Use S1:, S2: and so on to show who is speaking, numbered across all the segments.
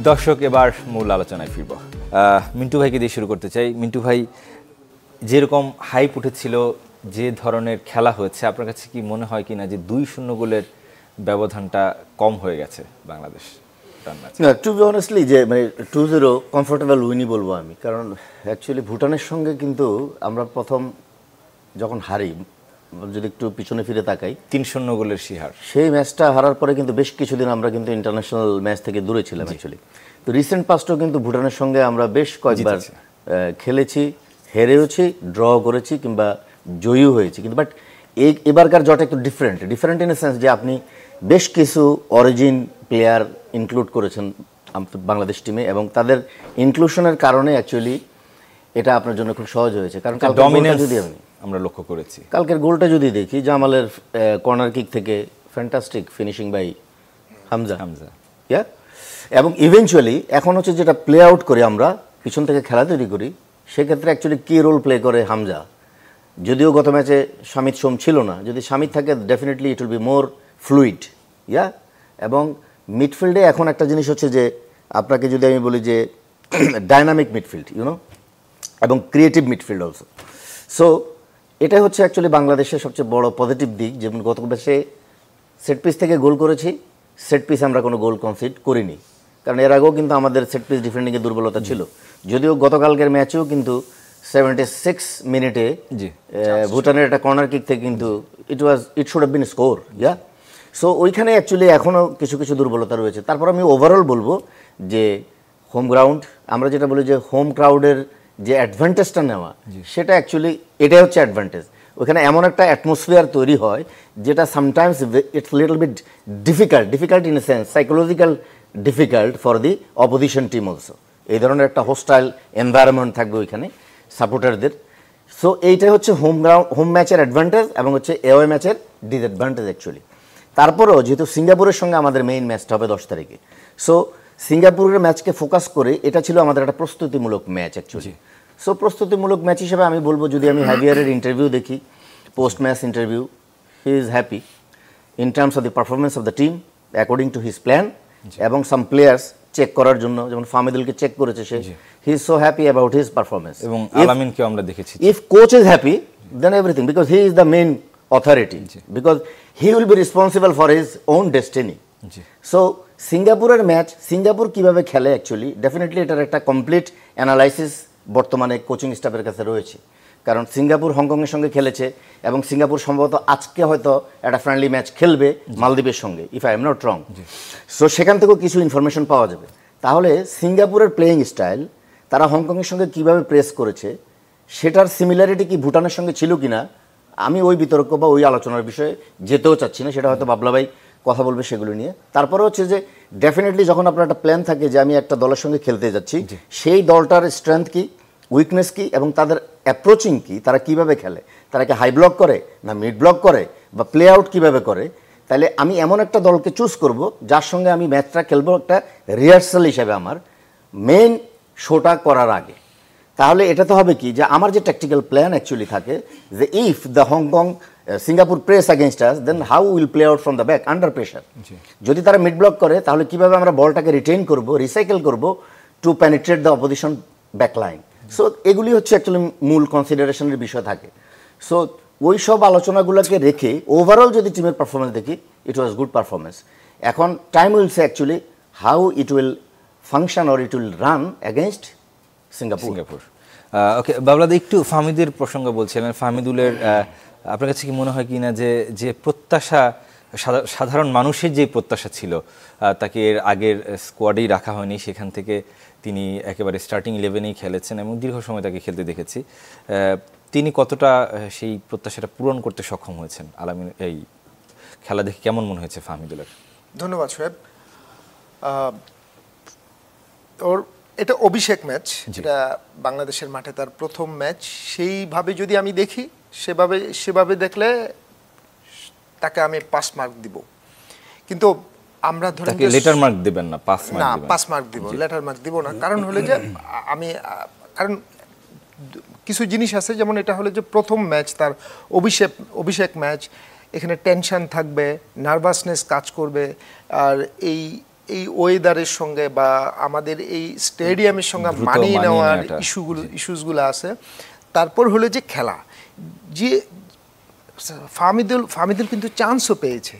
S1: দর্শক, এবার মূল আলোচনায় ফিরব। মিন্টু ভাইকে দিয়ে শুরু করতে চাই। মিন্টু ভাই, যেরকম হাইপ উঠেছিল, যে ধরনের খেলা হয়েছে, আপনার কাছে কি মনে হয় কিনা যে 2-0 গোলের ব্যবধানটা কম হয়ে গেছে বাংলাদেশ?
S2: না, টু বি অনেস্টলি যে মানে 2-0 কমফোর্টেবল উইনই বলবো আমি, কারণ অ্যাকচুয়ালি ভুটানের সঙ্গে কিন্তু আমরা প্রথম যখন হারি, যদি একটু পিছনে ফিরে তাকাই,
S1: 3-0 গোলের শিহার,
S2: সেই ম্যাচটা হারার পরে কিন্তু বেশ কিছুদিন আমরা কিন্তু ইন্টারন্যাশনাল ম্যাচ থেকে দূরে ছিলাম অ্যাকচুয়ালি। তো রিসেন্ট পাস্টও কিন্তু ভুটানের সঙ্গে আমরা বেশ কয়েকবার খেলেছি, হেরেওছি, ড্র করেছি কিংবা জয়ীও হয়েছি, কিন্তু বাট এবারকার জটা একটু ডিফারেন্ট ইন এ সেন্স যে আপনি বেশ কিছু অরিজিন প্লেয়ার ইনক্লুড করেছেন বাংলাদেশ টিমে, এবং তাদের ইনক্লুশনের কারণে অ্যাকচুয়ালি এটা আপনার জন্য খুব সহজ হয়েছে। কারণ যদি
S1: আমরা লক্ষ্য করেছি
S2: কালকের গোলটা যদি দেখি, জামালের কর্নার কিক থেকে ফ্যান্টাস্টিক ফিনিশিং বাই হামজা, ইয়া, এবং ইভেনচুয়ালি এখন হচ্ছে যেটা প্লে আউট করে আমরা পিছন থেকে খেলা তৈরি করি, সেক্ষেত্রে অ্যাকচুয়ালি কি রোল প্লে করে হামজা। যদিও গত ম্যাচে শামিত সোম ছিল না, যদি শামিত থাকে definitely it will be more fluid, yeah. এবং মিডফিল্ডে এখন একটা জিনিস হচ্ছে যে আপনাকে যদি আমি বলি যে ডাইনামিক মিডফিল্ড, ইউনো, এবং ক্রিয়েটিভ মিডফিল্ড অলসো। সো এটাই হচ্ছে অ্যাকচুয়ালি বাংলাদেশের সবচেয়ে বড় পজিটিভ দিক। যেমন গত ম্যাচে সেট পিস থেকে গোল করেছি, সেট পিস আমরা কোনো গোল কনসিড করিনি, কারণ এর আগেও কিন্তু আমাদের সেট পিস ডিফেন্ডিংয়ে দুর্বলতা ছিল। যদিও গতকালকের ম্যাচেও কিন্তু 76 মিনিটে ভুটানের একটা কর্নার কিক থেকে কিন্তু it should have been score, yeah. So ওইখানে অ্যাকচুয়ালি এখনও কিছু কিছু দুর্বলতা রয়েছে। তারপর আমি ওভারঅল বলবো যে হোম গ্রাউন্ড, আমরা যেটা বলি যে হোম ক্রাউডের যে অ্যাডভান্টেজটা নেওয়া, সেটা অ্যাকচুয়ালি এটাই হচ্ছে অ্যাডভান্টেজ। ওইখানে এমন একটা অ্যাটমসফিয়ার তৈরি হয় যেটা sometimes it's little bit difficult in a sense, psychological difficult for the opposition team also. এই ধরনের একটা হোস্টাইল এনভায়রনমেন্ট থাকবে ওইখানে সাপোর্টারদের। সো এইটাই হচ্ছে হোম ম্যাচের অ্যাডভান্টেজ এবং হচ্ছে এওয়ে ম্যাচের ডিসঅ্যাডভান্টেজ অ্যাকচুয়ালি। তারপরেও যেহেতু সিঙ্গাপুরের সঙ্গে আমাদের মেইন ম্যাচটা হবে 10 তারিখে, সো সিঙ্গাপুরের ম্যাচকে ফোকাস করে এটা ছিল আমাদের একটা প্রস্তুতিমূলক ম্যাচ অ্যাকচুয়ালি। সো প্রস্তুতিমূলক ম্যাচ হিসেবে আমি বলবো, যদি আমি হ্যাভিয়ারের ইন্টারভিউ দেখি, post match interview, he is happy in terms of the performance of the team according to his plan, এবং সাম প্লেয়ার্স চেক করার জন্য, যেমন ফাহমিদুলকে চেক করেছে সে, he is so happy about his performance.
S1: এবং আলামিনকেও আমরা দেখেছি।
S2: If coach is happy then everything, because he is the main authority, because he will be responsible for his own destiny. So সিঙ্গাপুরের ম্যাচ, সিঙ্গাপুর কীভাবে খেলে actually definitely এটার একটা complete analysis বর্তমানে কোচিং স্টাফের কাছে রয়েছে। কারণ সিঙ্গাপুর হংকংয়ের সঙ্গে খেলেছে, এবং সিঙ্গাপুর সম্ভবত আজকে হয়তো একটা ফ্রেন্ডলি ম্যাচ খেলবে মালদ্বীপের সঙ্গে, if I am not wrong. So সেখান থেকেও কিছু ইনফরমেশন পাওয়া যাবে। তাহলে সিঙ্গাপুরের প্লেয়িং স্টাইল, তারা হংকংয়ের সঙ্গে কীভাবে প্রেস করেছে, সেটার সিমিলারিটি কি ভুটানের সঙ্গে ছিল কিনা, আমি ওই বিতর্ক বা ওই আলোচনার বিষয়ে যেতেও চাচ্ছি না, সেটা হয়তো বাবলা ভাই কথা বলবে সেগুলো নিয়ে। তারপরে হচ্ছে যে ডেফিনেটলি যখন আপনার একটা প্ল্যান থাকে যে আমি একটা দলের সঙ্গে খেলতে যাচ্ছি, সেই দলটার স্ট্রেংথ কি, উইকনেস কি, এবং তাদের অ্যাপ্রোচিং কি, তারা কিভাবে খেলে, তারা কি হাই ব্লক করে না মিড ব্লক করে, বা প্লে আউট কীভাবে করে, তাহলে আমি এমন একটা দলকে চুজ করব যার সঙ্গে আমি ম্যাচটা খেলবো একটা রিহার্সাল হিসাবে আমার মেইন শোটা করার আগে। তাহলে এটাতে হবে কি যে আমার যে ট্যাকটিক্যাল প্ল্যান অ্যাকচুয়ালি থাকে যে if the Hong Kong Singapore press against us, then how will play out from the back under pressure. যদি তারা মিড ব্লক করে, তাহলে কীভাবে আমরা বলটাকে রিটেইন করব, রিসাইকেল করব to penetrate the opposition backline. So এগুলি হচ্ছে অ্যাকচুয়ালি মূল কনসিডারেশনের বিষয় থাকে। সো ওই সব আলোচনাগুলোকে রেখে ওভারঅল যদি টিমের পারফরমেন্স দেখি, ইট ওয়াজ গুড পারফরমেন্স। এখন time will say actually how it will function or it will run against Singapore.
S1: Okay বাবলাদা, একটু ফাহমিদের প্রসঙ্গ বলছিলেন। ফাহমিদুলের আপনার কাছে কি মনে হয় কি না যে প্রত্যাশা, সাধারণ মানুষের যে প্রত্যাশা ছিল, তাকে এর আগের স্কোয়াডেই রাখা হয়নি, সেখান থেকে তিনি একেবারে স্টার্টিং 11-এই খেলেছেন এবং দীর্ঘ সময় তাকে খেলতে দেখেছি, তিনি কতটা সেই প্রত্যাশাটা পূরণ করতে সক্ষম হয়েছেন? আলামিন, এই খেলা দেখে কেমন মনে হয়েছে ফাহমিদুলের?
S3: ধন্যবাদ সোহেব। ওর এটা অভিষেক ম্যাচ, যেটা বাংলাদেশের মাঠে তার প্রথম ম্যাচ। সেইভাবে যদি আমি দেখি, সেভাবে দেখলে তাকে আমি 5 মার্ক দিব। কিন্তু আমরা ধরেন
S1: লেটার মার্ক দিবেন না, 5
S3: মার্ক দিব, লেটার মার্ক দিব না। কারণ হলো যে কারণ কিছু জিনিস আছে, যেমন এটা হলো যে প্রথম ম্যাচ তার, অভিষেক ম্যাচ, এখানে টেনশন থাকবে, নার্ভাসনেস কাজ করবে, আর এই ওয়েদারের সঙ্গে বা আমাদের এই স্টেডিয়ামের সঙ্গে মানিয়ে নেওয়ার ইস্যুসগুলো আছে। তারপর হলো যে খেলা, যে ফাহমিদুল কিন্তু চান্সও পেয়েছে,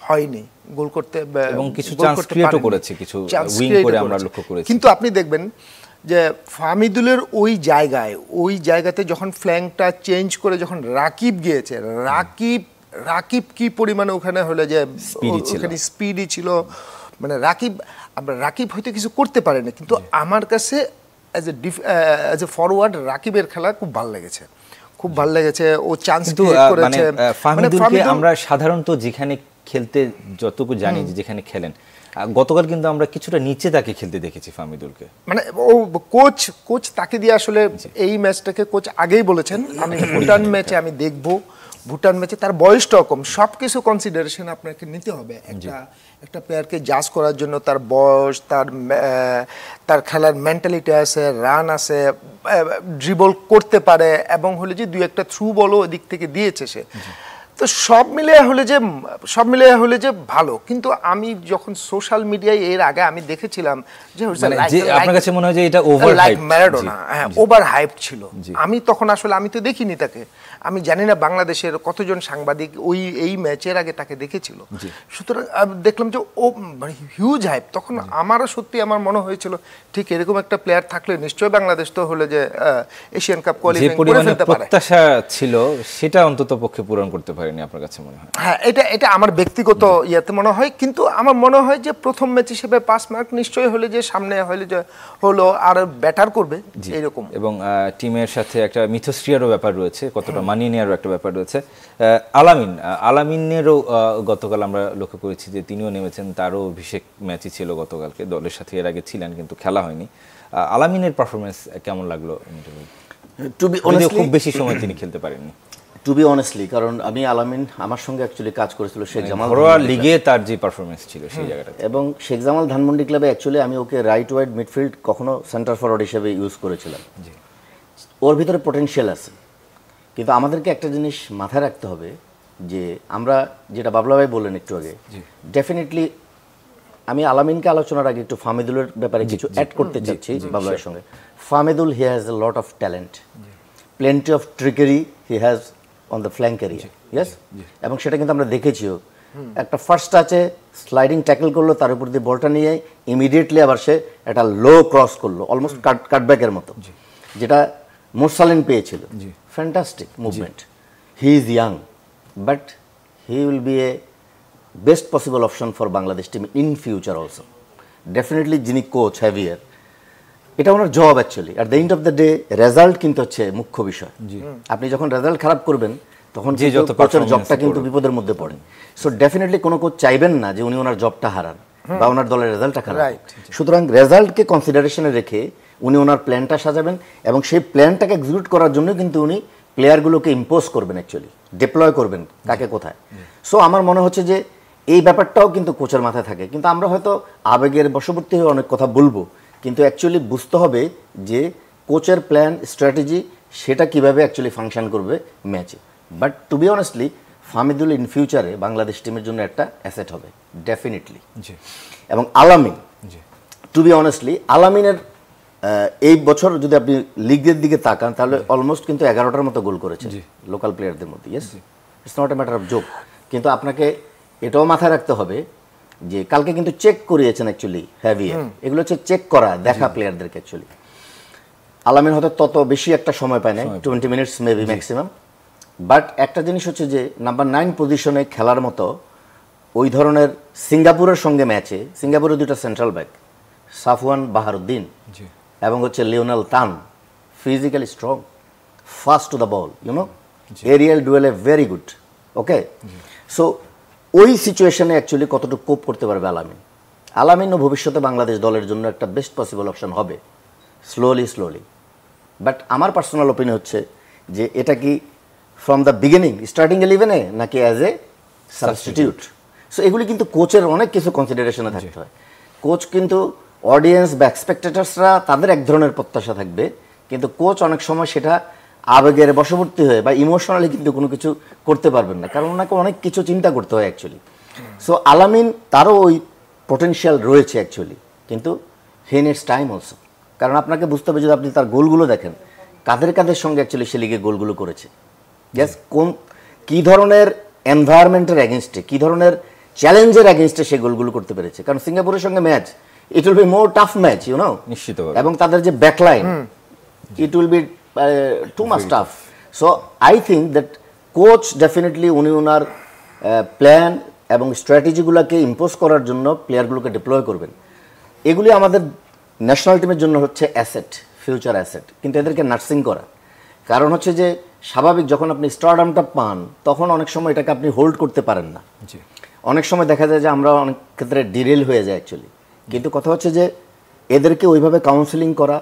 S3: হয়নি গোল করতে,
S1: এবং কিছু চান্স ক্রিয়েটও করেছে, কিছু উইং করে আমরা লক্ষ্য করেছি।
S3: কিন্তু আপনি দেখবেন যে ফাহমিদুলের ওই জায়গাতে যখন ফ্ল্যাঙ্কটা চেঞ্জ করে যখন রাকিব গিয়েছে, রাকিব কি পরিমাণে ওখানে হলো যে ওখানে স্পিডই ছিল, মানে রাকিব হয়তো কিছু করতে পারেনি, কিন্তু আমার কাছে অ্যাজ এ ফরওয়ার্ড রাকিবের খেলা খুব ভালো লেগেছে, খুব ভালো লেগেছে। ও চান্স ক্রিয়েট করেছে।
S1: ফাহমিদুলকে আমরা সাধারণত যেখানে খেলতে যতটুকু জানি, যেখানে খেলেন, গতকাল কিন্তু আমরা কিছুটা নিচে তাকে খেলতে দেখেছি ফাহমিদুলকে।
S3: মানে ও কোচ তাকে দিয়ে আসলে এই ম্যাচটাকে কোচ আগেই বলেছেন আমি ভুটান ম্যাচে আমি দেখবো, ভুটান ম্যাচে তার বয়সটাও কম, সব কিছু কনসিডারেশন আপনাকে নিতে হবে একটা প্লেয়ারকে জাজ করার জন্য। তার বয়স, তার খেলার মেন্টালিটি আছে, রান আছে, ড্রিবল করতে পারে, এবং হলে যে 2-1 থ্রু বলও ওদিক থেকে দিয়েছে সে। তো সব মিলিয়ে হলে যে ভালো। কিন্তু আমি যখন সোশ্যাল মিডিয়ায় এর আগে আমি দেখেছিলাম যে
S1: আপনার কাছে মনে হয় যে এটা ওভার হাইপ,
S3: ম্যারাডোনা, হ্যাঁ ওভার হাইপ ছিল। আমি তখন আসলে আমি তো দেখিনি তাকে, আমি জানি না বাংলাদেশের কতজন সাংবাদিক এই ম্যাচের আগে তাকে দেখেছিল। সুতরাং দেখলাম যে ও মানে হিউজ হাইপ। তখন আমারও সত্যি আমার মনে হয়েছিল ঠিক এরকম একটা প্লেয়ার থাকলে নিশ্চয়ই বাংলাদেশ তো হলে যে এশিয়ান কাপ কোয়ালিফাই করে ফেলতে পারে।
S1: প্রত্যাশা ছিল সেটা অন্তত পক্ষে পূরণ করতে পারেনি আপনার কাছে মনে হয়?
S3: হ্যাঁ, এটা আমার ব্যক্তিগত ইয়াতে মনে হয়। কিন্তু আমার মনে হয় যে প্রথম ম্যাচ হিসেবে 5 মার্ক নিশ্চয়ই হলে যে সামনে হলে যে হলো আর বেটার করবে এরকম।
S1: এবং টিমের সাথে একটা মিথস্ক্রিয়ারও ব্যাপার রয়েছে, কতটা মানিয়ে নেওয়ারও একটা ব্যাপার রয়েছে। আলামিনেরও গতকাল আমরা লক্ষ্য করেছি যে তিনিও নেমেছেন, তারও অভিষেক ম্যাচই ছিল গতকালকে, দলের সাথে এর আগে ছিলেন কিন্তু খেলা হয়নি। আলামিনের পারফরমেন্স কেমন লাগলো? খুব বেশি সময় তিনি খেলতে পারেননি
S2: টু বি অনেস্টলি, কারণ আমি আলামিন আমার সঙ্গে অ্যাকচুয়ালি কাজ করেছিল শেখ জামাল
S1: ঘরোয়া লিগে, তার যে পারফরমেন্স ছিল সেই জায়গাটাতে,
S2: এবং শেখ জামাল ধানমন্ডি ক্লাবে অ্যাকচুয়ালি আমি ওকে রাইট ওয়াইড মিডফিল্ড কখনো সেন্টার ফরওয়ার্ড হিসেবে ইউজ করেছিলাম। ওর ভিতরে পটেনশিয়াল আছে, কিন্তু আমাদেরকে একটা জিনিস মাথায় রাখতে হবে যে আমরা যেটা বাবলা ভাই বললেন একটু আগে, ডেফিনেটলি আমি আলামিনকে আলোচনার আগে একটু ফাহমিদুলের ব্যাপারে কিছু অ্যাড করতে চাচ্ছি বাবলা ভাইয়ের সঙ্গে। Fahmidul he has a lot of talent, plenty of trickery he has on the flank area, yes, এবং সেটা কিন্তু আমরা দেখেছিও। একটা ফার্স্ট টাচে স্লাইডিং ট্যাকল করলো, তার উপর দিয়ে বলটা নিয়ে ইমিডিয়েটলি আবার সে একটা লো ক্রস করলো, অলমোস্ট কাটব্যাকের মতো, যেটা মোরসালিন পেয়েছিল। Fantastic movement. He is young, but he will be a best possible option for Bangladesh team in future also. Definitely যিনি কোচ হ্যাভিয়ার, এটা ওনার job actually. At the end of the day result কিন্তু হচ্ছে মুখ্য বিষয়। আপনি যখন রেজাল্ট খারাপ করবেন তখন কোচের জবটা কিন্তু বিপদের মধ্যে পড়ে। সো ডেফিনেটলি কোনো কোচ চাইবেন না যে উনি ওনার জবটা হারান বা ওনার দলের রেজাল্টটা খারাপ। সুতরাং রেজাল্টকে কনসিডারেশনে রেখে উনি ওনার প্ল্যানটা সাজাবেন, এবং সেই প্ল্যানটাকে এক্সিকিউট করার জন্য কিন্তু উনি প্লেয়ারগুলোকে ইম্পোজ করবেন, অ্যাকচুয়ালি ডিপ্লয় করবেন কাকে কোথায়। সো আমার মনে হচ্ছে যে এই ব্যাপারটাও কিন্তু কোচের মাথায় থাকে। কিন্তু আমরা হয়তো আবেগের বশবর্তী হয়ে অনেক কথা বলবো, কিন্তু অ্যাকচুয়ালি বুঝতে হবে যে কোচের প্ল্যান স্ট্র্যাটেজি সেটা কিভাবে অ্যাকচুয়ালি ফাংশন করবে ম্যাচে। But to be honestly Fahmidul in ফিউচারে বাংলাদেশ টিমের জন্য একটা অ্যাসেট হবে ডেফিনেটলি। এবং আলামিন, টু বি অনেস্টলি আলামিনের এই বছর যদি আপনি লিগের দিকে তাকান তাহলে অলমোস্ট কিন্তু 11টার মতো গোল করেছে লোকাল প্লেয়ারদের মধ্যে। Yes, it's not a matter of joke. কিন্তু আপনাকে এটাও মাথায় রাখতে হবে যে কালকে কিন্তু চেক করিয়েছেন অ্যাকচুয়ালি হ্যাভিয়ার, এগুলো হচ্ছে চেক করা দেখা প্লেয়ারদেরকে অ্যাকচুয়ালি। আলামিন হয়তো তত বেশি একটা সময় পায় না, 20 মিনিটস মেবি ম্যাক্সিমাম। বাট একটা জিনিস হচ্ছে যে নাম্বার 9 পজিশনে খেলার মতো ওই ধরনের সিঙ্গাপুরের সঙ্গে ম্যাচে, সিঙ্গাপুরের দুটো সেন্ট্রাল ব্যাক সাফওয়ান বাহারুদ্দিন এবং হচ্ছে Lionel Tan, physically strong, fast to the ball, you know, aerial ডুয়েলে ভেরি গুড। ওকে, সো ওই সিচুয়েশনে অ্যাকচুয়ালি কতটুকু কোপ করতে পারবে আলামিনও ভবিষ্যতে বাংলাদেশ দলের জন্য একটা বেস্ট পসিবল অপশন হবে স্লোলি। বাট আমার পার্সোনাল ওপিনিয়ন হচ্ছে যে এটা কি ফ্রম দ্য বিগিনিং স্টার্টিং 11-এ নাকি অ্যাজ এ সাবস্টিটিউট। সো এগুলি কিন্তু কোচের অনেক কিছু কনসিডারেশনে থাকতে হয়। কোচ কিন্তু অডিয়েন্স বা স্পেকটেটার্সরা তাদের এক ধরনের প্রত্যাশা থাকবে, কিন্তু কোচ অনেক সময় সেটা আবেগের বশবর্তী হয়ে বা ইমোশনালি কিন্তু কোনো কিছু করতে পারবেন না, কারণ ওনাকে অনেক কিছু চিন্তা করতে হয় অ্যাকচুয়ালি। সো আলামিন তারও ওই পোটেনশিয়াল রয়েছে অ্যাকচুয়ালি, কিন্তু হি নিডস টাইম অলসো। কারণ আপনাকে বুঝতে হবে, যদি আপনি তার গোলগুলো দেখেন, কাদের কাদের সঙ্গে অ্যাকচুয়ালি সে লিগে গোলগুলো করেছে, কী ধরনের এনভায়রনমেন্টের অ্যাগেনস্টে, কী ধরনের চ্যালেঞ্জের অ্যাগেনস্টে সে গোলগুলো করতে পেরেছে। কারণ সিঙ্গাপুরের সঙ্গে match, it will be more tough match, you know,
S1: নিশ্চিতভাবে,
S2: এবং তাদের যে backline, it will be too much tough. So I think that coach definitely উনি ওনার প্ল্যান এবং স্ট্র্যাটেজিগুলোকে ইম্পোজ করার জন্য প্লেয়ারগুলোকে ডিপ্লয় করবেন। এগুলি আমাদের ন্যাশনাল টিমের জন্য হচ্ছে অ্যাসেট, ফিউচার অ্যাসেট, কিন্তু এদেরকে নার্সিং করা। কারণ হচ্ছে যে স্বাভাবিক যখন আপনি স্টারডামটা পান, তখন অনেক সময় এটাকে আপনি হোল্ড করতে পারেন না। অনেক সময় দেখা যায় যে আমরা অনেক ক্ষেত্রে ডিরেল হয়ে যায় অ্যাকচুয়ালি। কিন্তু কথা হচ্ছে যে এদেরকে ওইভাবে কাউন্সেলিং করা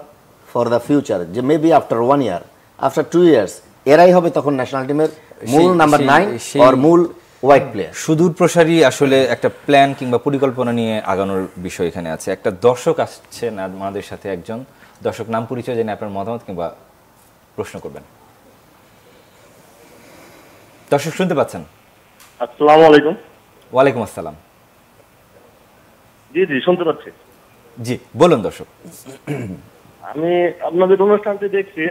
S2: ফর দ্য ফিউচার, যে maybe after 1 year, after 2 years এরাই হবে তখন ন্যাশনাল টিমের মূল নাম্বার 9 আর মূল হোয়াইট প্লেয়ার।
S1: সুদূর প্রসারী আসলে একটা প্ল্যান কিংবা পরিকল্পনা নিয়ে আগানোর বিষয় এখানে আছে। একটা দর্শক আসছেন আমাদের সাথে, একজন দর্শক, নাম পরিচয় জেনে আপনার মতামত কিংবা প্রশ্ন করবেন। দর্শক শুনতে পাচ্ছেন?
S4: আসসালামু আলাইকুম।
S1: ওয়ালাইকুম আসসালাম।
S4: জি জি শুনতে পাচ্ছি।
S1: জি বলুন দর্শক।
S4: আমি আপনাদের অনুষ্ঠানটি দেখছি।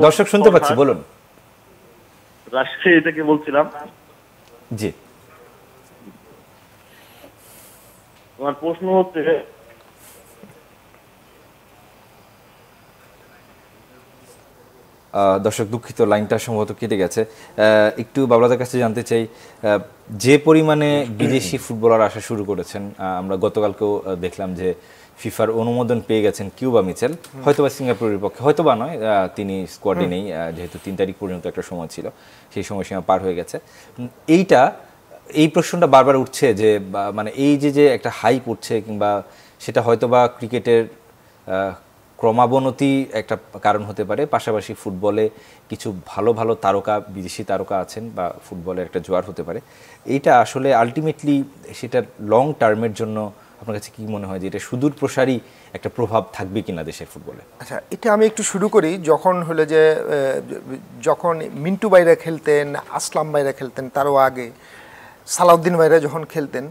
S1: দর্শক শুনতে পাচ্ছি, বলুন।
S4: রাজশাহী থেকে বলছিলাম।
S1: জি,
S4: আমার প্রশ্ন হচ্ছে,
S1: দর্শক দুঃখিত, লাইনটা সম্ভবত কেটে গেছে। একটু বাবলাদের কাছে জানতে চাই, যে পরিমাণে বিদেশি ফুটবলার আসা শুরু করেছেন, আমরা গতকালকেও দেখলাম যে ফিফার অনুমোদন পেয়ে গেছেন কিউবা মিচেল, হয়তোবা সিঙ্গাপুরের পক্ষে, হয়তোবা নয়, তিনি স্কোয়াডে নেই, যেহেতু 3 তারিখ পর্যন্ত একটা সময় ছিল, সেই সময়সীমা পার হয়ে গেছে। এই প্রশ্নটা বারবার উঠছে যে মানে এই যে একটা হাইপ উঠছে, কিংবা সেটা হয়তোবা ক্রিকেটের ক্রমাবনতি একটা কারণ হতে পারে, পাশাপাশি ফুটবলে কিছু ভালো ভালো তারকা, বিদেশি তারকা আছেন, বা ফুটবলের একটা জোয়ার হতে পারে। এইটা আসলে আলটিমেটলি সেটার লং টার্মের জন্য আপনার কাছে কি মনে হয় যে এটা সুদূর প্রসারী একটা প্রভাব থাকবে কিনা দেশের ফুটবলে?
S3: আচ্ছা, এটা আমি একটু শুরু করি। যখন মিন্টু ভাইরা খেলতেন, আসলাম ভাইরা খেলতেন, তারও আগে সালাউদ্দিন ভাইরা যখন খেলতেন,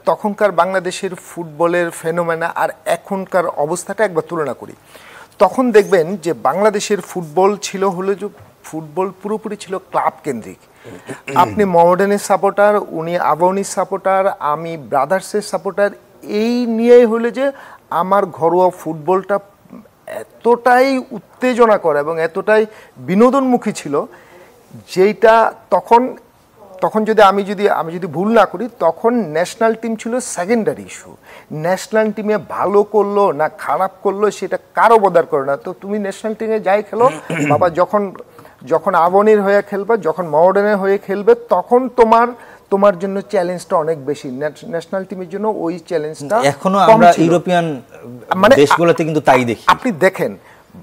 S3: তখনকার বাংলাদেশের ফুটবলের ফেনোমেনা আর এখনকার অবস্থাটা একবার তুলনা করি। তখন দেখবেন যে বাংলাদেশের ফুটবল পুরোপুরি ছিল ক্লাব কেন্দ্রিক। আপনি মোহামেডানের সাপোর্টার, উনি আবাহনীর সাপোর্টার, আমি ব্রাদার্সের সাপোর্টার, এই নিয়েই হলো যে আমার ঘরোয়া ফুটবলটা এতটাই উত্তেজনা করে এবং এতটাই বিনোদনমুখী ছিল, যেটা তখন আমি যদি ভুল না করি, তখন ন্যাশনাল টিম ছিল সেকেন্ডারি ইস্যু। ন্যাশনাল টিমে ভালো করলো না খারাপ করলো সেটা কারো বদার করে না। তো তুমি ন্যাশনাল টিমে যাই খেলো বাবা, যখন আবাহনীর হয়ে খেলবে, যখন মোহামেডানের হয়ে খেলবে, তখন তোমার জন্য চ্যালেঞ্জটা অনেক বেশি। ন্যাশনাল টিমের জন্য ওই চ্যালেঞ্জটা
S1: এখনো আমরা ইউরোপিয়ান দেশগুলোতে কিন্তু তাই দেখি।
S3: আপনি দেখেন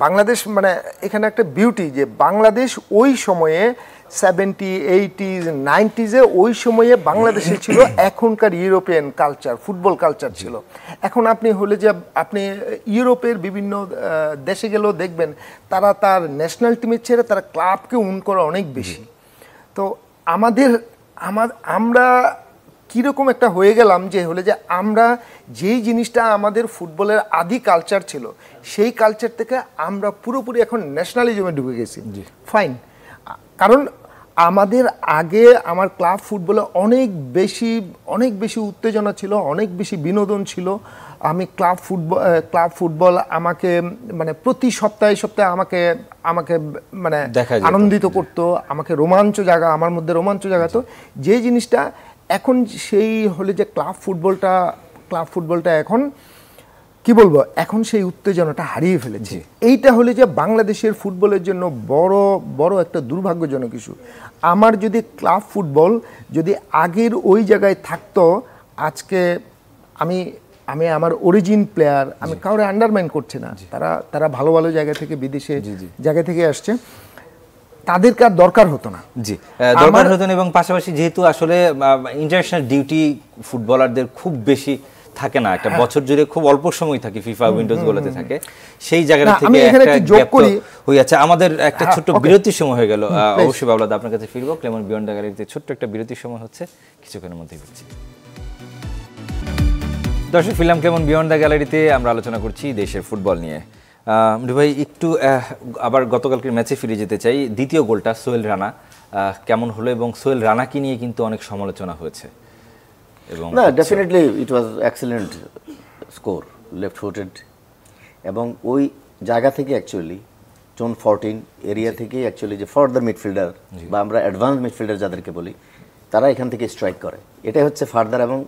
S3: বাংলাদেশ, মানে এখানে একটা বিউটি যে বাংলাদেশ ওই সময়ে 70, 80s, 90s ওই সময়ে বাংলাদেশে ছিল এখনকার ইউরোপিয়ান কালচার, ফুটবল কালচার ছিল। এখন আপনি আপনি ইউরোপের বিভিন্ন দেশে গেলেও দেখবেন তারা তার ন্যাশনাল টিমের ছেড়ে তারা ক্লাবকে উন করে অনেক বেশি। তো আমরা কীরকম একটা হয়ে গেলাম যে আমরা যেই জিনিসটা আমাদের ফুটবলের আদি কালচার ছিল, সেই কালচার থেকে আমরা পুরোপুরি এখন ন্যাশনালিজমে ঢুকে গেছি। ফাইন, কারণ আমার ক্লাব ফুটবলে অনেক বেশি উত্তেজনা ছিল, অনেক বেশি বিনোদন ছিল। আমি ক্লাব ফুটবল আমাকে মানে প্রতি সপ্তাহে আমাকে মানে আনন্দিত করতো, আমাকে আমার মধ্যে রোমাঞ্চ জাগাতো। যে জিনিসটা এখন সেই হলে যে ক্লাব ফুটবলটা এখন কি বলবো, এখন সেই উত্তেজনাটা হারিয়ে ফেলেছে। এইটা হলে যে বাংলাদেশের ফুটবলের জন্য বড় একটা দুর্ভাগ্যজনক ইস্যু। আমার যদি ক্লাব ফুটবল যদি আগের ওই জায়গায় থাকতো, আজকে আমি আমার অরিজিন প্লেয়ার, আমি কাউরে আন্ডারমাইন করছি না, তারা ভালো ভালো জায়গা থেকে, বিদেশে জায়গা থেকে আসছে, তাদেরকে আর দরকার হতো না।
S1: এবং পাশাপাশি যেহেতু আসলে ইন্টারন্যাশনাল ডিউটি ফুটবলারদের খুব বেশি, থাকে না, একটা বছর জুড়ে খুব অল্প সময় থাকে ফিফা উইন্ডোজ গুলোতে থাকে, সেই জায়গা
S3: না, আমি
S1: থেকে
S3: এখানে
S1: একটা
S3: একটু যোগ
S1: গ্যাপ
S3: করি।
S1: হয়ে যাচ্ছে। আমাদের একটা
S3: হ্যাঁ,
S1: ছোট্ট
S3: okay.
S1: বিরতির সময় হয়ে গেল, অবশ্যই বাবলাদা আপনার কাছে ফিরবো। ক্লেমন বিয়ন্ড দ্য গ্যালারিতে ছোট্ট একটা বিরতির সময় হচ্ছে, কিছুক্ষণের মধ্যেই ফিরছি। দর্শক, ফিল্ম কেমন বিয়ন্ড দ্য গ্যালারিতে আমরা আলোচনা করছি দেশের ফুটবল নিয়ে। ভাই একটু আবার গতকালকের ম্যাচে ফিরে যেতে চাই। দ্বিতীয় গোলটা সোহেল রানা কেমন হলো, এবং সোহেল রানাকে নিয়ে কিন্তু অনেক সমালোচনা হয়েছে। এবং
S2: না, definitely it was excellent score, left footed, এবং ওই জায়গা থেকে অ্যাকচুয়ালি জোন 14 এরিয়া থেকে অ্যাকচুয়ালি যে ফার্দার মিডফিল্ডার বা আমরা অ্যাডভান্স মিডফিল্ডার যাদেরকে বলি, তারা এখান থেকে স্ট্রাইক করে। এটাই হচ্ছে ফার্দার এবং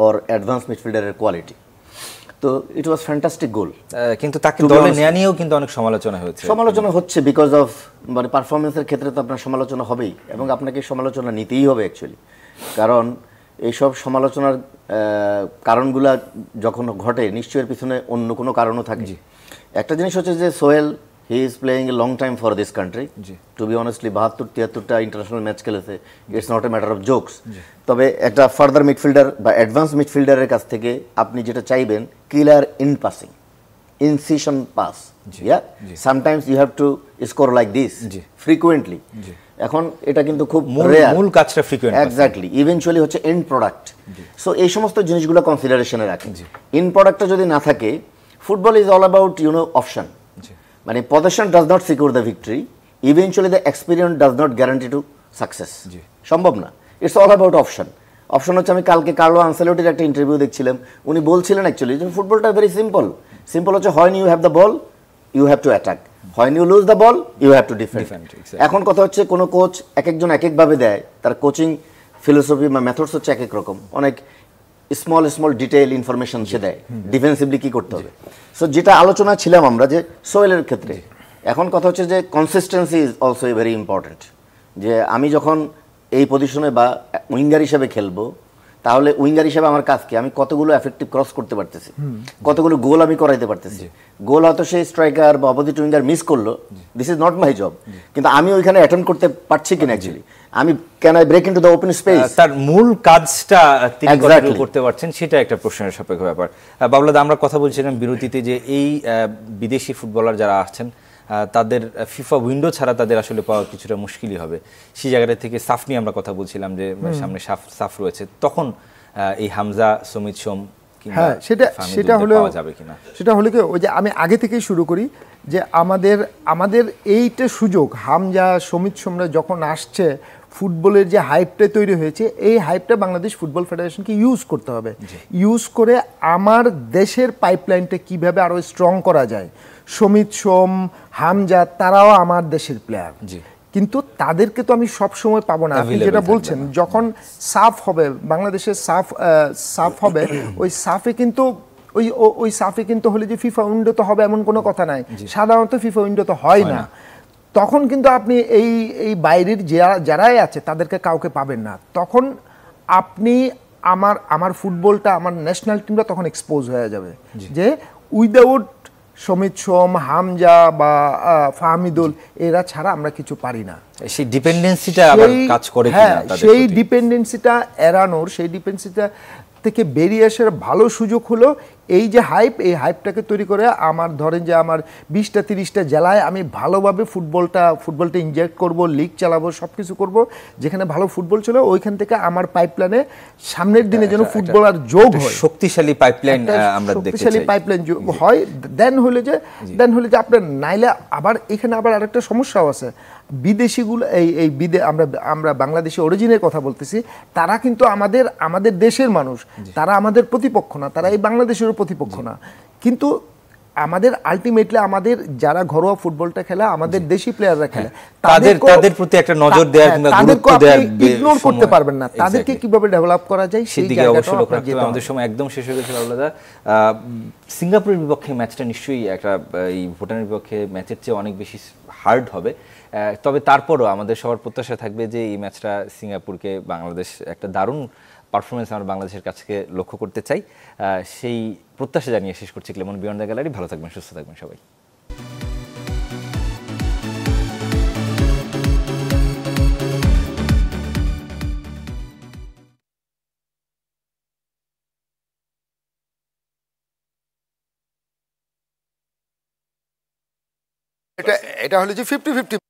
S2: ওর অ্যাডভান্স মিডফিল্ডারের কোয়ালিটি। তো ইট ওয়াজ ফ্যান্টাস্টিক গোল।
S1: কিন্তু তাকে দলে নেওয়া নিয়েও কিন্তু অনেক সমালোচনা হয়েছে।
S2: সমালোচনা হচ্ছে বিকজ অফ মানে পারফরমেন্সের ক্ষেত্রে তো আপনার সমালোচনা হবেই, এবং আপনাকে সমালোচনা নিতেই হবে অ্যাকচুয়ালি, কারণ এইসব সমালোচনার কারণগুলা যখন ঘটে নিশ্চয়ের পিছনে অন্য কোনো কারণও থাকে। একটা জিনিস হচ্ছে যে Sohel he is playing a long time for this country, to be honestly 72-73টা ইন্টারন্যাশনাল ম্যাচ খেলেছে, it's not a matter of jokes. তবে একটা ফার্দার মিডফিল্ডার বা অ্যাডভান্স মিডফিল্ডারের কাছ থেকে আপনি যেটা চাইবেন, killer in passing, incision pass, sometimes you have to score like this frequently. এখন এটা কিন্তু খুব
S1: মূল কাজটা ফ্রিকুয়েন্ট,
S2: এক্স্যাক্টলি, ইভেনচুয়ালি হচ্ছে এন্ড প্রোডাক্ট। সো এই সমস্ত জিনিসগুলো কনসিডারেশনে রাখেন। ইন প্রোডাক্টটা যদি না থাকে, football is all about option, মানে position does not secure the victory, eventually the experience does not guarantee to success, সম্ভব না। It's all about option. Option হচ্ছে, আমি কালকে কার্লো আনসেলোটির একটা ইন্টারভিউ দেখছিলাম, উনি বলছিলেন অ্যাকচুয়ালি যে ফুটবলটা ভেরি সিম্পল। সিম্পল হচ্ছে, হয় you have the ball you have to attack, হয় you lose the ball you have to defend. এখন কথা হচ্ছে, কোনো কোচ এক একজন এক একভাবে দেয়, তার কোচিং ফিলোসফি বা মেথডস হচ্ছে এক এক রকম, অনেক স্মল স্মল ডিটেইল ইনফরমেশন সে দেয় ডিফেন্সিভলি কী করতে হবে। সো যেটা আলোচনা ছিলাম আমরা যে সোহেলের ক্ষেত্রে, এখন কথা হচ্ছে যে consistency is also very important. যে আমি যখন এই পজিশনে বা উইঙ্গার হিসেবে খেলবো, তাহলে উইঙ্গার হিসেবে আমার কাজ কি, আমি কতগুলো এফেক্টিভ ক্রস করতে পারতেছি, কতগুলো গোল আমি করাইতে পারতেছি। গোল হয়তো সেই স্ট্রাইকার বা অপোজিট উইঙ্গার মিস করলো, this is not my job, কিন্তু আমি ওইখানে অ্যাটেন্ড করতে পারছি কিনা, অ্যাকচুয়ালি আমি can I break into the open space,
S1: তার মূল কাজটা তিনি কতটুকু করতে পারছেন, সেটা একটা প্রশ্নের সাপেক্ষ ব্যাপার। বাবলাদা, আমরা কথা বলছিলাম বিরতিতে যে এই বিদেশি ফুটবলার যারা আসছেন, তাদের ফিফা উইন্ডো ছাড়া তাদের আসলে পাওয়া কিছুটা মুশকিলই হবে। সেই জায়গাটা থেকে সাফ নিয়ে আমরা কথা বলছিলাম যে সামনে সাফ রয়েছে, তখন এই হামজা, সমিত সোম,
S3: হ্যাঁ, সেটা হলো কি, ওই যে আমি আগে থেকেই শুরু করি যে আমাদের এইটা সুযোগ, হামজা, সমিত সোমরা যখন আসছে, ফুটবলের যে হাইপটা তৈরি হয়েছে, এই হাইপটা বাংলাদেশ ফুটবল ফেডারেশনকে ইউজ করতে হবে। ইউজ করে আমার দেশের পাইপলাইনটা কিভাবে আরো স্ট্রং করা যায়। সমিত সোম, হামজা, তারাও আমার দেশের প্লেয়ার, কিন্তু তাদেরকে তো আমি সব সময় পাবো না। আপনি যেটা বলছেন, যখন সাফ হবে, বাংলাদেশের সাফ হবে, ওই সাফে কিন্তু ওই সাফে কিন্তু হলে যে ফিফা উইন্ডো তো হবে এমন কোনো কথা নাই। সাধারণত ফিফা উইন্ডো তো হয় না। তখন কিন্তু আপনি এই বাইরের যারাই আছে তাদেরকে কাউকে পাবেন না। তখন আপনি আমার ফুটবলটা, আমার ন্যাশনাল টিমটা তখন এক্সপোজ হয়ে যাবে যে উইদাউট সমিত সোম, হামজা বা ফাহমিদুল, এরা ছাড়া আমরা কিছু পারি না।
S1: সেই ডিপেন্ডেন্সিটা আবার কাজ করে কিনা,
S3: সেই ডিপেন্ডেন্সিটা এড়ানোর, সেই ডিপেন্ডেন্সিটা থেকে বেরিয়ে আসার ভালো সুযোগ হলো এই যে হাইপ, এই হাইপটাকে তৈরি করে আমার ধরেন যে আমার 20টা-30টা জেলায় আমি ভালোভাবে ফুটবলটা ইনজেক্ট করব, লিগ চালাবো, সব কিছু করবো, যেখানে ভালো ফুটবল চলে ওইখান থেকে আমার পাইপলাইনে সামনের দিনে যেন ফুটবলার যোগ হয়,
S1: শক্তিশালী পাইপলাইন আমরা দেখতে চাই, শক্তিশালী
S3: পাইপলাইন হয়। দেন হলে যে আপনার নাইলে আবার এখানে আবার আরেকটা সমস্যাও আছে। বিদেশিগুলো আমরা বাংলাদেশি অরিজিনের কথা বলতেছি, তারা কিন্তু আমাদের দেশের মানুষ, তারা আমাদের প্রতিপক্ষ না, তারা এই বাংলাদেশের প্রতিপক্ষ না, কিন্তু আমাদের আলটিমেটলি আমাদের যারা ঘরোয়া ফুটবলটা খেলে, আমাদের দেশি প্লেয়াররা খেলে,
S1: তাদের প্রতি একটা নজর দেওয়া কিংবা গুরুত্ব দেওয়া
S3: ইগনোর করতে পারবেন না। তাদেরকে কিভাবে ডেভেলপ করা যায় সেই
S1: দিকে অবশ্যই লক্ষ্য রাখতে হবে। আমাদের সময় একদম শেষ হয়ে গেছে বাবলাদা। সিঙ্গাপুরের বিপক্ষে ম্যাচটা নিশ্চয়ই একটা এই ভুটানের বিপক্ষে ম্যাচের চেয়ে অনেক বেশি হার্ড হবে, তবে তারপরও আমাদের সবার প্রত্যাশা থাকবে যে এই ম্যাচটা সিঙ্গাপুরকে বাংলাদেশ একটা দারুণ পারফরমেন্স আমরা বাংলাদেশের কাছ থেকে লক্ষ্য করতে চাই। সেই প্রত্যাশা জানিয়ে শেষ করছি ক্লেমন বিয়ন্ড দ্য গ্যালারি। ভালো থাকবেন, সুস্থ থাকবেন সবাই।
S3: এটা হলো যে 50-50